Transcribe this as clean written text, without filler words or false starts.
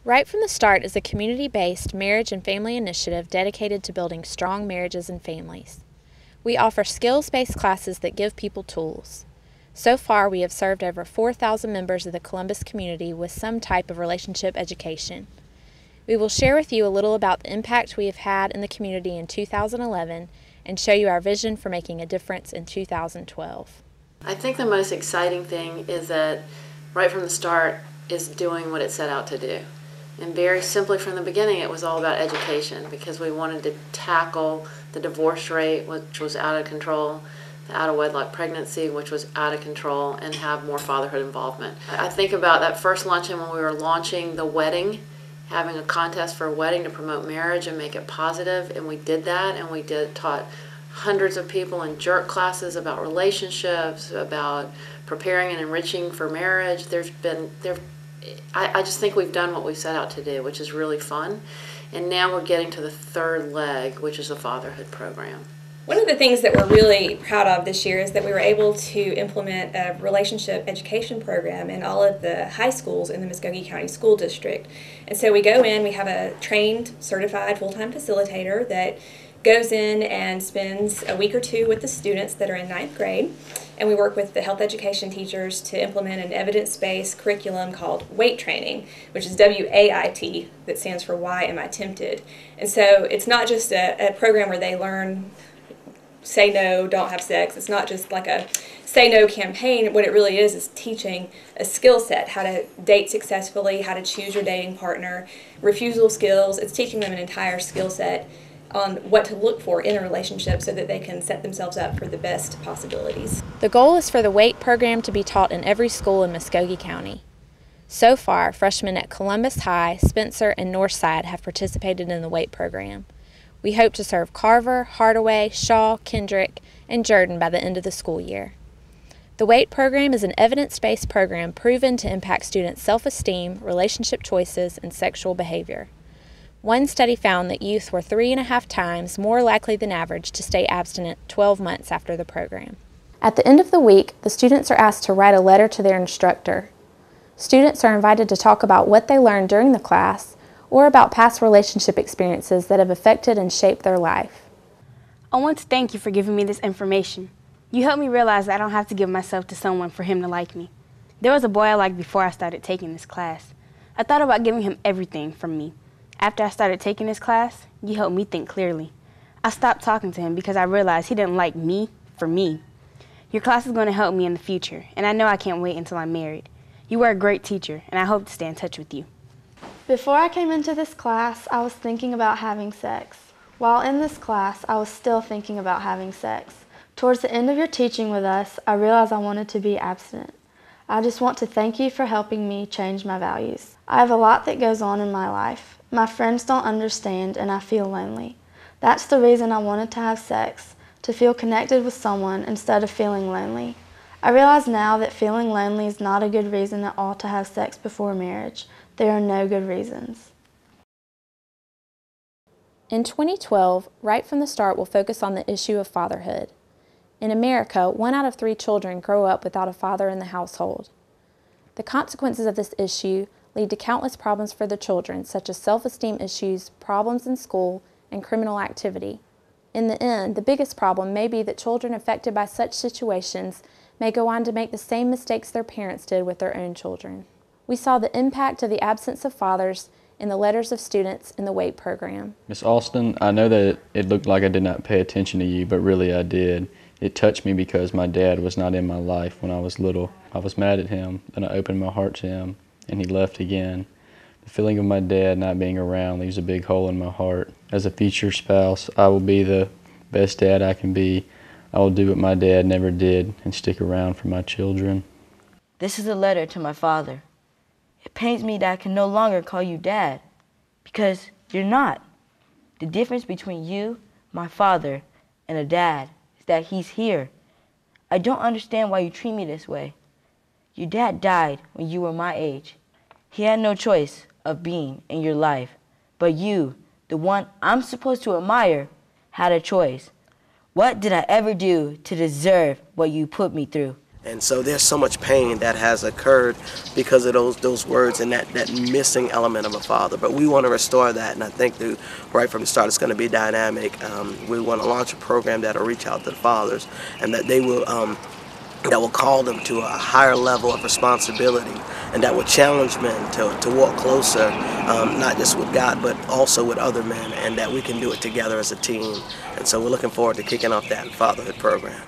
Right from the Start is a community-based marriage and family initiative dedicated to building strong marriages and families. We offer skills-based classes that give people tools. So far, we have served over 4,000 members of the Columbus community with some type of relationship education. We will share with you a little about the impact we have had in the community in 2011 and show you our vision for making a difference in 2012. I think the most exciting thing is that right from the start is doing what it set out to do. And very simply from the beginning, it was all about education because we wanted to tackle the divorce rate, which was out of control, the out-of-wedlock pregnancy, which was out of control, and have more fatherhood involvement. I think about that first luncheon when we were launching the wedding, having a contest for a wedding to promote marriage and make it positive, and we did that, and we taught hundreds of people in jerk classes about relationships, about preparing and enriching for marriage. I just think we've done what we set out to do, which is really fun. And now we're getting to the third leg, which is the fatherhood program. One of the things that we're really proud of this year is that we were able to implement a relationship education program in all of the high schools in the Muskogee County School District. And so we go in, we have a trained, certified, full-time facilitator that goes in and spends a week or two with the students that are in 9th grade, and we work with the health education teachers to implement an evidence-based curriculum called WAIT training, which is W-A-I-T, that stands for Why Am I Tempted? And so it's not just a program where they learn say no, don't have sex. It's not just like a say no campaign. What it really is teaching a skill set, how to date successfully, how to choose your dating partner, refusal skills. It's teaching them an entire skill set on what to look for in a relationship so that they can set themselves up for the best possibilities. The goal is for the WAIT program to be taught in every school in Muskogee County. So far, freshmen at Columbus High, Spencer, and Northside have participated in the WAIT program. We hope to serve Carver, Hardaway, Shaw, Kendrick, and Jordan by the end of the school year. The WAIT program is an evidence-based program proven to impact students' self-esteem, relationship choices, and sexual behavior. One study found that youth were 3.5 times more likely than average to stay abstinent 12 months after the program. At the end of the week, the students are asked to write a letter to their instructor. Students are invited to talk about what they learned during the class or about past relationship experiences that have affected and shaped their life. I want to thank you for giving me this information. You helped me realize that I don't have to give myself to someone for him to like me. There was a boy I liked before I started taking this class. I thought about giving him everything from me. After I started taking this class, you helped me think clearly. I stopped talking to him because I realized he didn't like me for me. Your class is going to help me in the future, and I know I can't wait until I'm married. You were a great teacher, and I hope to stay in touch with you. Before I came into this class, I was thinking about having sex. While in this class, I was still thinking about having sex. Towards the end of your teaching with us, I realized I wanted to be abstinent. I just want to thank you for helping me change my values. I have a lot that goes on in my life. My friends don't understand and I feel lonely. That's the reason I wanted to have sex, to feel connected with someone instead of feeling lonely. I realize now that feeling lonely is not a good reason at all to have sex before marriage. There are no good reasons. In 2012, Right from the Start will focus on the issue of fatherhood. In America, 1 out of 3 children grow up without a father in the household. The consequences of this issue lead to countless problems for the children, such as self-esteem issues, problems in school, and criminal activity. In the end, the biggest problem may be that children affected by such situations may go on to make the same mistakes their parents did with their own children. We saw the impact of the absence of fathers in the letters of students in the WAIT program. Miss Alston, I know that it looked like I did not pay attention to you, but really I did. It touched me because my dad was not in my life when I was little. I was mad at him, then I opened my heart to him, and he left again. The feeling of my dad not being around leaves a big hole in my heart. As a future spouse, I will be the best dad I can be. I will do what my dad never did and stick around for my children. This is a letter to my father. It pains me that I can no longer call you Dad, because you're not. The difference between you, my father, and a dad is that he's here. I don't understand why you treat me this way. Your dad died when you were my age. He had no choice of being in your life, but you, the one I'm supposed to admire, had a choice. What did I ever do to deserve what you put me through? And so there's so much pain that has occurred because of those words and that missing element of a father. But we want to restore that, and I think right from the start it's going to be dynamic. We want to launch a program that will reach out to the fathers, and that they will that will call them to a higher level of responsibility, and that will challenge men to walk closer, not just with God, but also with other men, and that we can do it together as a team. And so we're looking forward to kicking off that fatherhood program.